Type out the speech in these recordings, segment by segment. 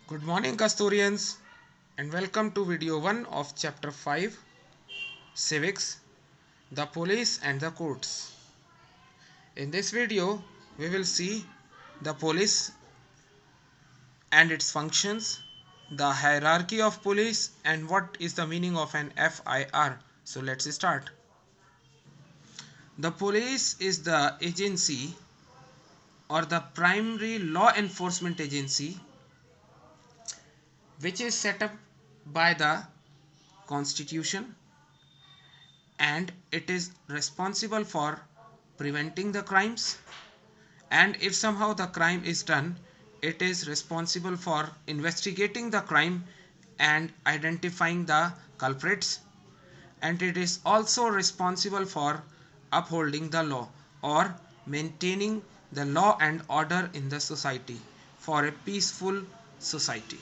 Good morning, Custodians, and welcome to video 1 of chapter 5 Civics, the Police and the Courts. In this video, we will see the police and its functions, the hierarchy of police, and what is the meaning of an FIR. So let's start. The police is the agency or the primary law enforcement agency which is set up by the Constitution, and it is responsible for preventing the crimes, and if somehow the crime is done, it is responsible for investigating the crime and identifying the culprits, and it is also responsible for upholding the law or maintaining the law and order in the society for a peaceful society.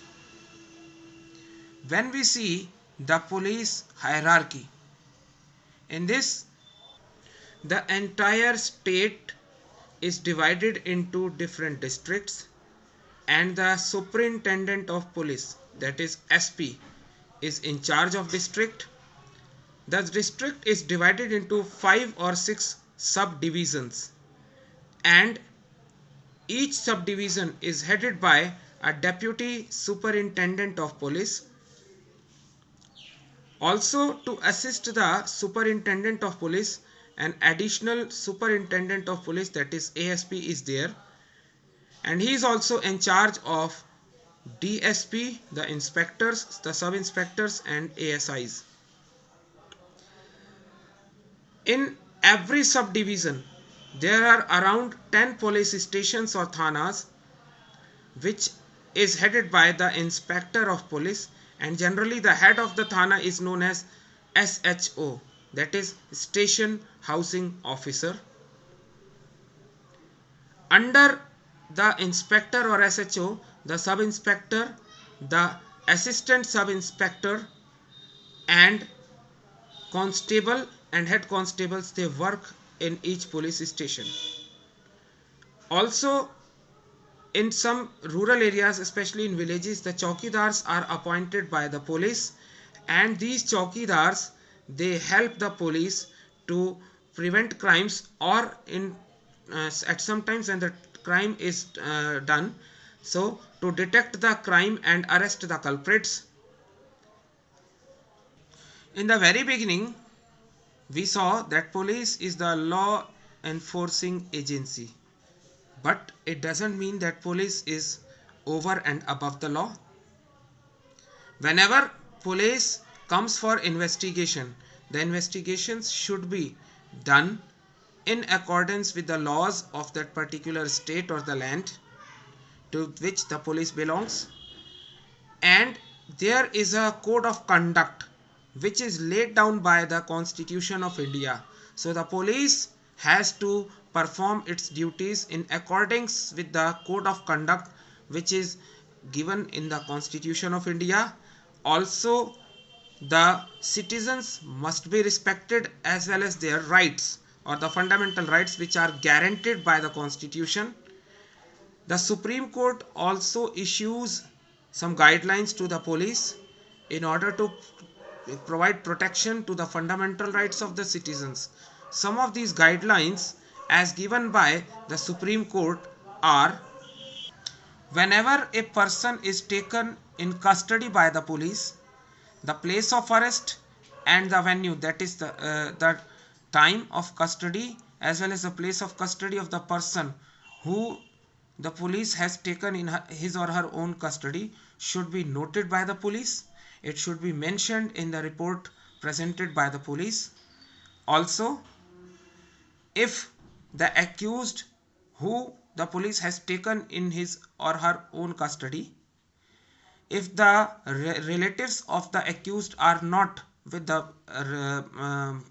When we see the police hierarchy, in this the entire state is divided into different districts, and the superintendent of police, that is SP, is in charge of district. The district is divided into 5 or 6 subdivisions, and each subdivision is headed by a deputy superintendent of police. Also, to assist the superintendent of police, an additional superintendent of police, that is ASP, is there, and he is also in charge of DSP, the inspectors, the sub-inspectors, and ASIs. In every subdivision, there are around 10 police stations or thanas, which is headed by the inspector of police, and generally the head of the thana is known as SHO, that is Station Housing Officer. Under the inspector or SHO, the sub-inspector, the assistant sub-inspector, and constable and head constables, they work in each police station. Also, in some rural areas, especially in villages, the chowkidars are appointed by the police, and these chowkidars, they help the police to prevent crimes, or in at some times when the crime is done, so to detect the crime and arrest the culprits. In the very beginning, we saw that police is the law enforcing agency, but it doesn't mean that police is over and above the law. Whenever police comes for investigation, the investigations should be done in accordance with the laws of that particular state or the land to which the police belongs, and there is a code of conduct which is laid down by the Constitution of India. So the police has to perform its duties in accordance with the code of conduct which is given in the Constitution of India. Also, the citizens must be respected as well as their rights or the fundamental rights which are guaranteed by the Constitution. The Supreme Court also issues some guidelines to the police in order to provide protection to the fundamental rights of the citizens. Some of these guidelines, as given by the Supreme Court, are: whenever a person is taken in custody by the police, the place of arrest and the venue, that is the time of custody as well as the place of custody of the person who the police has taken in his or her own custody, should be noted by the police. It should be mentioned in the report presented by the police. Also, if the accused who the police has taken in his or her own custody, if the relatives of the accused are not with the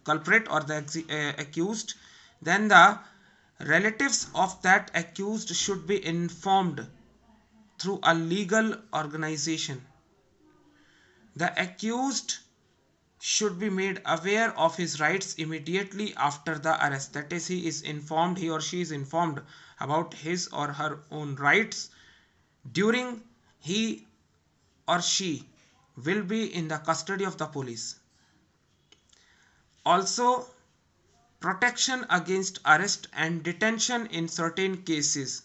culprit or the accused, then the relatives of that accused should be informed through a legal organization. The accused should be made aware of his rights immediately after the arrest. That is, he or she is informed about his or her own rights during he or she will be in the custody of the police. Also, protection against arrest and detention in certain cases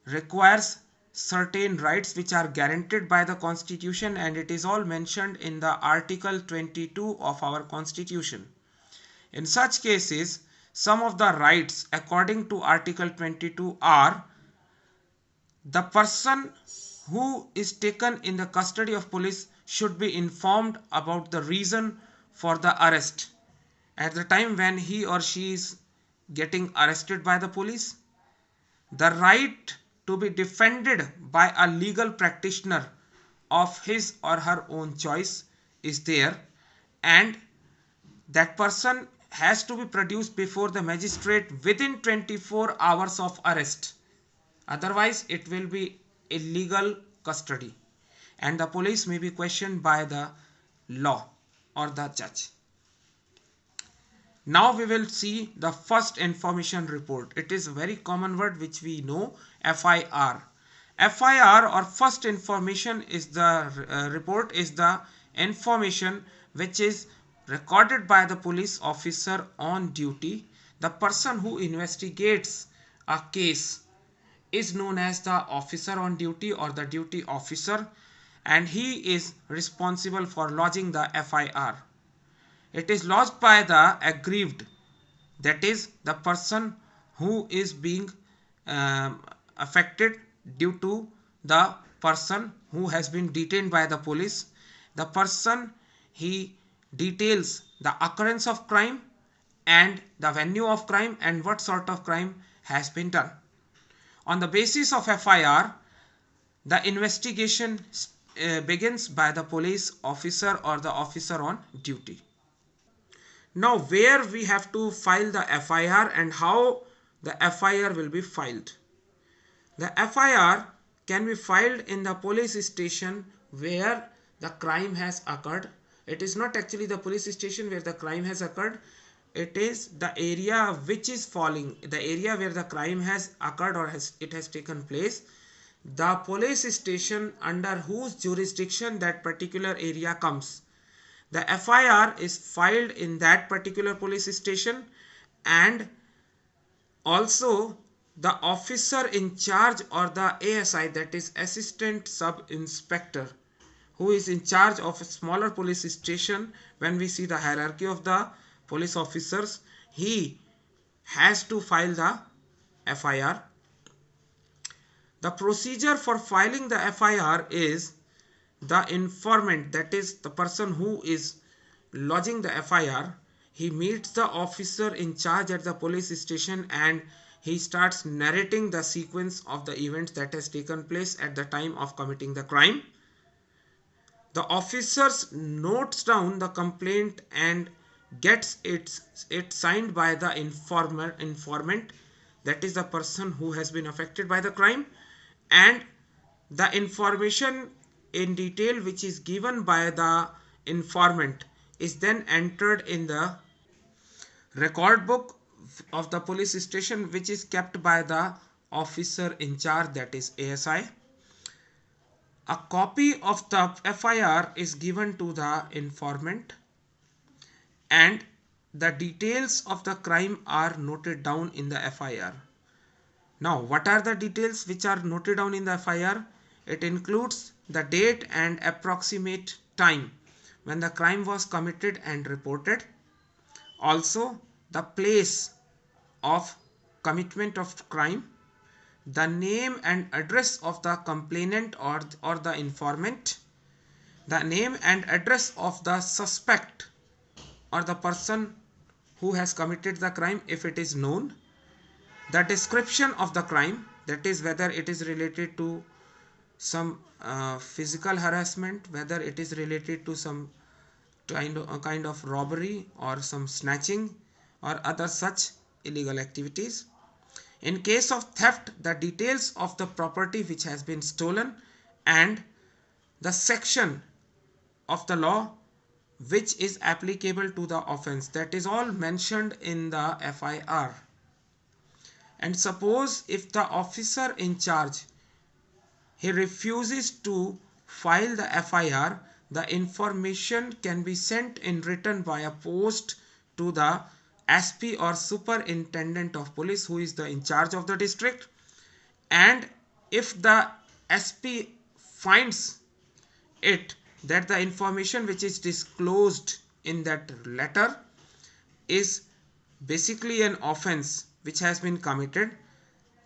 requires certain rights which are guaranteed by the constitution, and it is all mentioned in the article 22 of our constitution. In such cases, some of the rights according to article 22 are: the person who is taken in the custody of police should be informed about the reason for the arrest at the time when he or she is getting arrested by the police. The right to be defended by a legal practitioner of his or her own choice is there, and that person has to be produced before the magistrate within 24 hours of arrest. Otherwise, it will be illegal custody and the police may be questioned by the law or the judge. Now we will see the first information report. It is a very common word which we know, FIR. FIR or first information is the report is the information which is recorded by the police officer on duty. The person who investigates a case is known as the officer on duty or the duty officer, and he is responsible for lodging the FIR. It is lodged by the aggrieved, that is the person who is being affected due to the person who has been detained by the police. The person, he details the occurrence of crime and the venue of crime and what sort of crime has been done. On the basis of FIR, the investigation begins by the police officer or the officer on duty. Now, where we have to file the FIR and how the FIR will be filed. The FIR can be filed in the police station where the crime has occurred. It is not actually the police station where the crime has occurred. It is the area which is falling, the area where the crime has occurred or it has taken place. The police station under whose jurisdiction that particular area comes. The FIR is filed in that particular police station, and also the officer in charge or the ASI, that is assistant sub inspector, who is in charge of a smaller police station. When we see the hierarchy of the police officers, he has to file the FIR. The procedure for filing the FIR is: the informant, that is the person who is lodging the FIR, he meets the officer in charge at the police station and he starts narrating the sequence of the events that has taken place at the time of committing the crime. The officer notes down the complaint and gets it signed by the informant, that is the person who has been affected by the crime, and the information in detail which is given by the informant is then entered in the record book of the police station, which is kept by the officer in charge, that is ASI. A copy of the FIR is given to the informant and the details of the crime are noted down in the FIR. Now, what are the details which are noted down in the FIR? It includes the date and approximate time when the crime was committed and reported. Also, the place of commitment of crime, the name and address of the complainant or the informant, the name and address of the suspect or the person who has committed the crime if it is known, the description of the crime, that is whether it is related to some physical harassment, whether it is related to some kind of robbery or some snatching or other such illegal activities. In case of theft, the details of the property which has been stolen and the section of the law which is applicable to the offense, that is all mentioned in the FIR. And suppose if the officer in charge, he refuses to file the FIR, the information can be sent in written via post to the SP or superintendent of police, who is the in charge of the district. And if the SP finds it that the information which is disclosed in that letter is basically an offense which has been committed,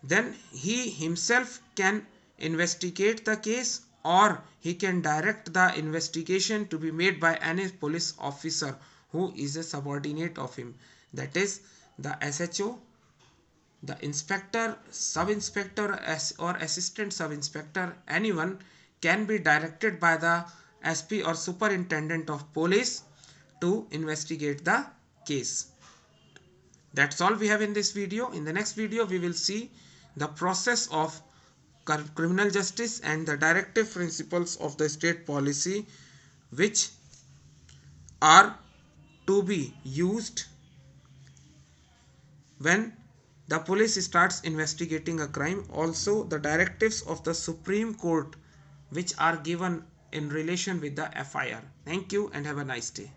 then he himself can investigate the case, or he can direct the investigation to be made by any police officer who is a subordinate of him. That is, the SHO, the inspector, sub-inspector or assistant sub-inspector, anyone can be directed by the SP or superintendent of police to investigate the case. That's all we have in this video. In the next video, we will see the process of criminal justice and the directive principles of the state policy which are to be used when the police starts investigating a crime. Also, the directives of the Supreme Court which are given in relation with the FIR. Thank you and have a nice day.